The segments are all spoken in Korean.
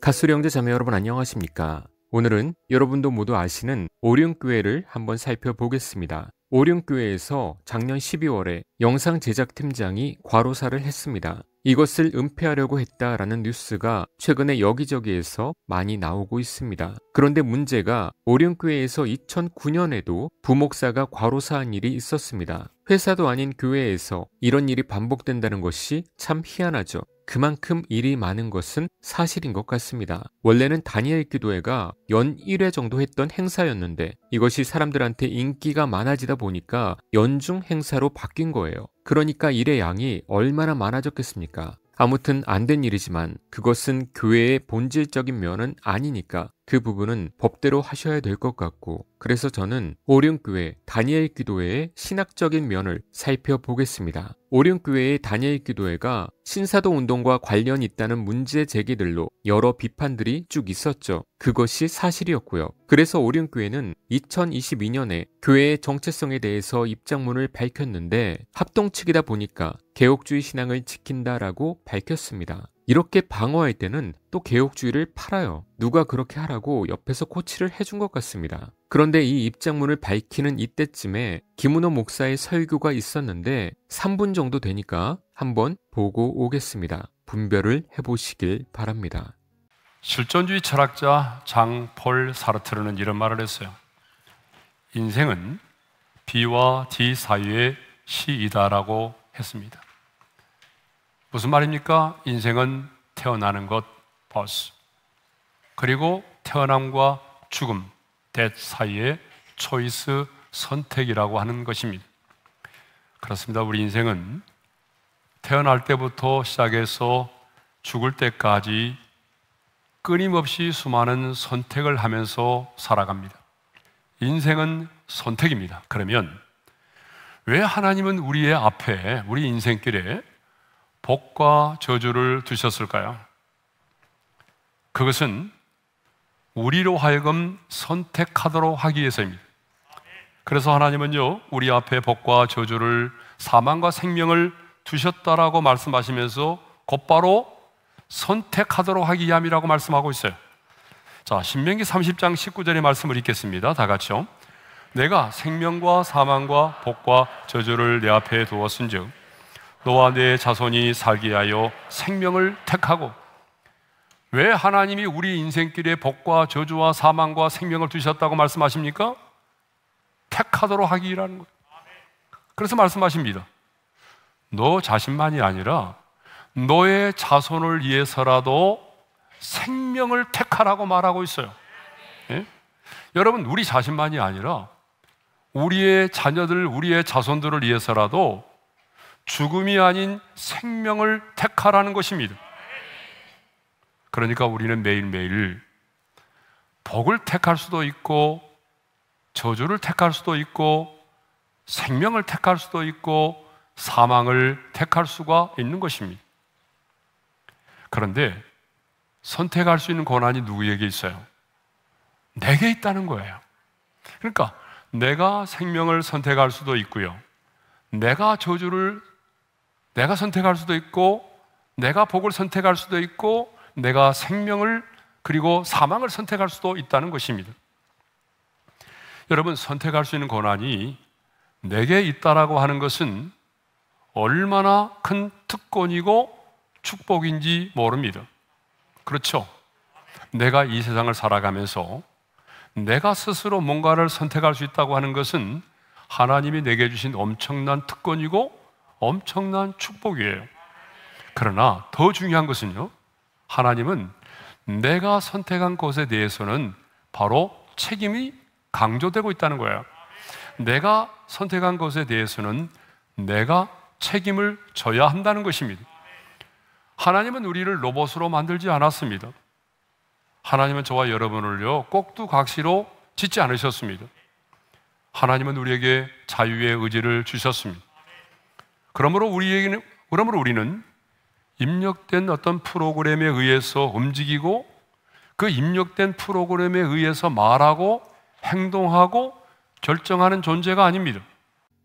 가수리 형제 자매 여러분 안녕하십니까? 오늘은 여러분도 모두 아시는 오륜교회를 한번 살펴보겠습니다. 오륜교회에서 작년 12월에 영상 제작팀장이 과로사를 했습니다. 이것을 은폐하려고 했다라는 뉴스가 최근에 여기저기에서 많이 나오고 있습니다. 그런데 문제가 오륜교회에서 2009년에도 부목사가 과로사한 일이 있었습니다. 회사도 아닌 교회에서 이런 일이 반복된다는 것이 참 희한하죠. 그만큼 일이 많은 것은 사실인 것 같습니다. 원래는 다니엘 기도회가 연 1회 정도 했던 행사였는데 이것이 사람들한테 인기가 많아지다 보니까 연중 행사로 바뀐 거예요. 그러니까 일의 양이 얼마나 많아졌겠습니까? 아무튼 안 된 일이지만 그것은 교회의 본질적인 면은 아니니까 그 부분은 법대로 하셔야 될 것 같고, 그래서 저는 오륜교회 다니엘 기도회의 신학적인 면을 살펴보겠습니다. 오륜교회의 다니엘 기도회가 신사도 운동과 관련이 있다는 문제 제기들로 여러 비판들이 쭉 있었죠. 그것이 사실이었고요. 그래서 오륜교회는 2022년에 교회의 정체성에 대해서 입장문을 밝혔는데 합동측이다 보니까 개혁주의 신앙을 지킨다라고 밝혔습니다. 이렇게 방어할 때는 또 개혁주의를 팔아요. 누가 그렇게 하라고 옆에서 코치를 해준 것 같습니다. 그런데 이 입장문을 밝히는 이때쯤에 김은호 목사의 설교가 있었는데 3분 정도 되니까 한번 보고 오겠습니다. 분별을 해보시길 바랍니다. 실존주의 철학자 장 폴 사르트르는 이런 말을 했어요. 인생은 B와 D 사이의 시이다라고 했습니다. 무슨 말입니까? 인생은 태어나는 것, birth, 그리고 태어남과 죽음, death 사이의 choice, 선택이라고 하는 것입니다. 그렇습니다. 우리 인생은 태어날 때부터 시작해서 죽을 때까지 끊임없이 수많은 선택을 하면서 살아갑니다. 인생은 선택입니다. 그러면 왜 하나님은 우리의 앞에, 우리 인생길에 복과 저주를 두셨을까요? 그것은 우리로 하여금 선택하도록 하기 위해서입니다. 그래서 하나님은요, 우리 앞에 복과 저주를, 사망과 생명을 두셨다라고 말씀하시면서 곧바로 선택하도록 하기 위함이라고 말씀하고 있어요. 자, 신명기 30장 19절의 말씀을 읽겠습니다. 다 같이요. 내가 생명과 사망과 복과 저주를 내 앞에 두었은즉 너와 내 자손이 살게 하여 생명을 택하고. 왜 하나님이 우리 인생길에 복과 저주와 사망과 생명을 두셨다고 말씀하십니까? 택하도록 하기라는 거예요. 그래서 말씀하십니다. 너 자신만이 아니라 너의 자손을 위해서라도 생명을 택하라고 말하고 있어요. 예? 여러분, 우리 자신만이 아니라 우리의 자녀들, 우리의 자손들을 위해서라도 죽음이 아닌 생명을 택하라는 것입니다. 그러니까 우리는 매일매일 복을 택할 수도 있고 저주를 택할 수도 있고 생명을 택할 수도 있고 사망을 택할 수가 있는 것입니다. 그런데 선택할 수 있는 권한이 누구에게 있어요? 내게 있다는 거예요. 그러니까 내가 생명을 선택할 수도 있고요, 내가 저주를 내가 선택할 수도 있고, 내가 복을 선택할 수도 있고, 내가 생명을 그리고 사망을 선택할 수도 있다는 것입니다. 여러분, 선택할 수 있는 권한이 내게 있다라고 하는 것은 얼마나 큰 특권이고 축복인지 모릅니다. 그렇죠? 내가 이 세상을 살아가면서 내가 스스로 뭔가를 선택할 수 있다고 하는 것은 하나님이 내게 주신 엄청난 특권이고 엄청난 축복이에요. 그러나 더 중요한 것은요, 하나님은 내가 선택한 것에 대해서는 바로 책임이 강조되고 있다는 거예요. 내가 선택한 것에 대해서는 내가 책임을 져야 한다는 것입니다. 하나님은 우리를 로봇으로 만들지 않았습니다. 하나님은 저와 여러분을요, 꼭두각시로 짓지 않으셨습니다. 하나님은 우리에게 자유의 의지를 주셨습니다. 그러므로 우리는 입력된 어떤 프로그램에 의해서 움직이고 그 입력된 프로그램에 의해서 말하고 행동하고 결정하는 존재가 아닙니다.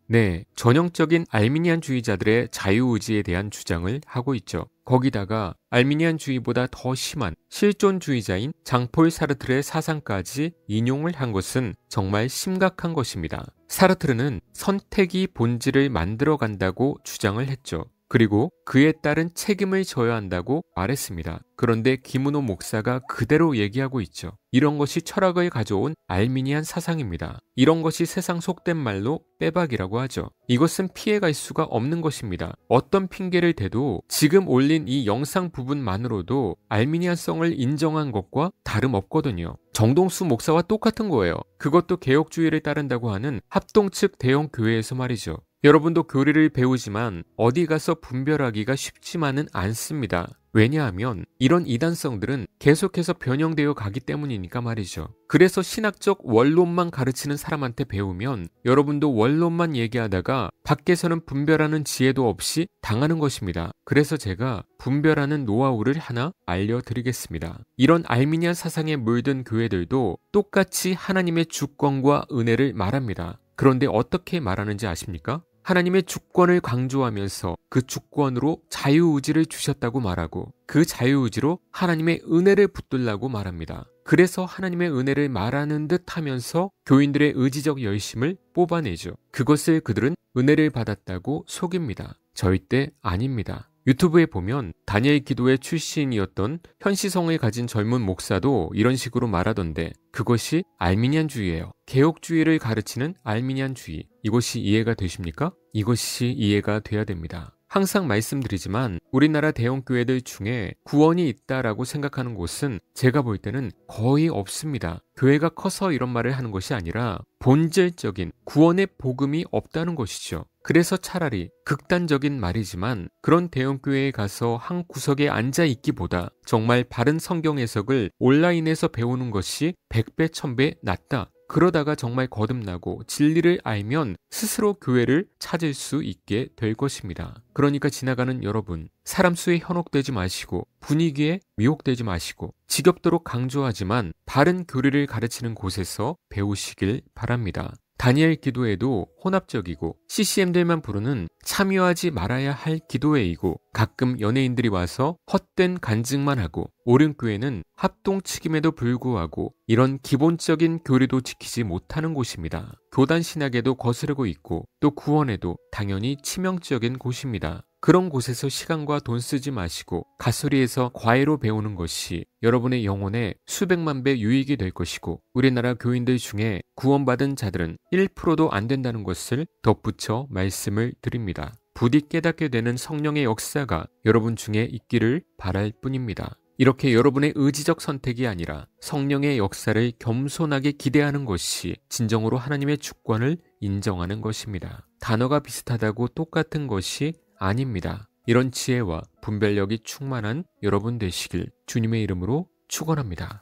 네, 전형적인 알미니안주의자들의 자유의지에 대한 주장을 하고 있죠. 거기다가 알미니안주의보다 더 심한 실존주의자인 장폴 사르트르의 사상까지 인용을 한 것은 정말 심각한 것입니다. 사르트르는 선택이 본질을 만들어간다고 주장을 했죠. 그리고 그에 따른 책임을 져야 한다고 말했습니다. 그런데 김은호 목사가 그대로 얘기하고 있죠. 이런 것이 철학을 가져온 알미니안 사상입니다. 이런 것이 세상 속된 말로 빼박이라고 하죠. 이것은 피해갈 수가 없는 것입니다. 어떤 핑계를 대도 지금 올린 이 영상 부분만으로도 알미니안성을 인정한 것과 다름없거든요. 정동수 목사와 똑같은 거예요. 그것도 개혁주의를 따른다고 하는 합동 측 대형 교회에서 말이죠. 여러분도 교리를 배우지만 어디 가서 분별하기가 쉽지만은 않습니다. 왜냐하면 이런 이단성들은 계속해서 변형되어 가기 때문이니까 말이죠. 그래서 신학적 원론만 가르치는 사람한테 배우면 여러분도 원론만 얘기하다가 밖에서는 분별하는 지혜도 없이 당하는 것입니다. 그래서 제가 분별하는 노하우를 하나 알려드리겠습니다. 이런 알미니안 사상에 물든 교회들도 똑같이 하나님의 주권과 은혜를 말합니다. 그런데 어떻게 말하는지 아십니까? 하나님의 주권을 강조하면서 그 주권으로 자유의지를 주셨다고 말하고 그 자유의지로 하나님의 은혜를 붙들라고 말합니다. 그래서 하나님의 은혜를 말하는 듯 하면서 교인들의 의지적 열심을 뽑아내죠. 그것을 그들은 은혜를 받았다고 속입니다. 절대 아닙니다. 유튜브에 보면 다니엘 기도회 출신이었던 현시성을 가진 젊은 목사도 이런 식으로 말하던데 그것이 알미니안주의예요. 개혁주의를 가르치는 알미니안주의. 이것이 이해가 되십니까? 이것이 이해가 돼야 됩니다. 항상 말씀드리지만 우리나라 대형교회들 중에 구원이 있다라고 생각하는 곳은 제가 볼 때는 거의 없습니다. 교회가 커서 이런 말을 하는 것이 아니라 본질적인 구원의 복음이 없다는 것이죠. 그래서 차라리 극단적인 말이지만 그런 대형교회에 가서 한 구석에 앉아 있기보다 정말 바른 성경 해석을 온라인에서 배우는 것이 100배, 1000배 낫다. 그러다가 정말 거듭나고 진리를 알면 스스로 교회를 찾을 수 있게 될 것입니다. 그러니까 지나가는 여러분, 사람 수에 현혹되지 마시고 분위기에 미혹되지 마시고 지겹도록 강조하지만 바른 교리를 가르치는 곳에서 배우시길 바랍니다. 다니엘 기도회도 혼합적이고 CCM들만 부르는 참여하지 말아야 할 기도회이고 가끔 연예인들이 와서 헛된 간증만 하고 오륜교회는 합동측임에도 불구하고 이런 기본적인 교리도 지키지 못하는 곳입니다. 교단 신학에도 거스르고 있고 또 구원에도 당연히 치명적인 곳입니다. 그런 곳에서 시간과 돈 쓰지 마시고 가소리에서 과외로 배우는 것이 여러분의 영혼에 수백만 배 유익이 될 것이고 우리나라 교인들 중에 구원받은 자들은 1%도 안 된다는 것을 덧붙여 말씀을 드립니다. 부디 깨닫게 되는 성령의 역사가 여러분 중에 있기를 바랄 뿐입니다. 이렇게 여러분의 의지적 선택이 아니라 성령의 역사를 겸손하게 기대하는 것이 진정으로 하나님의 주권을 인정하는 것입니다. 단어가 비슷하다고 똑같은 것이 아닙니다. 이런 지혜와 분별력이 충만한 여러분 되시길 주님의 이름으로 축원합니다.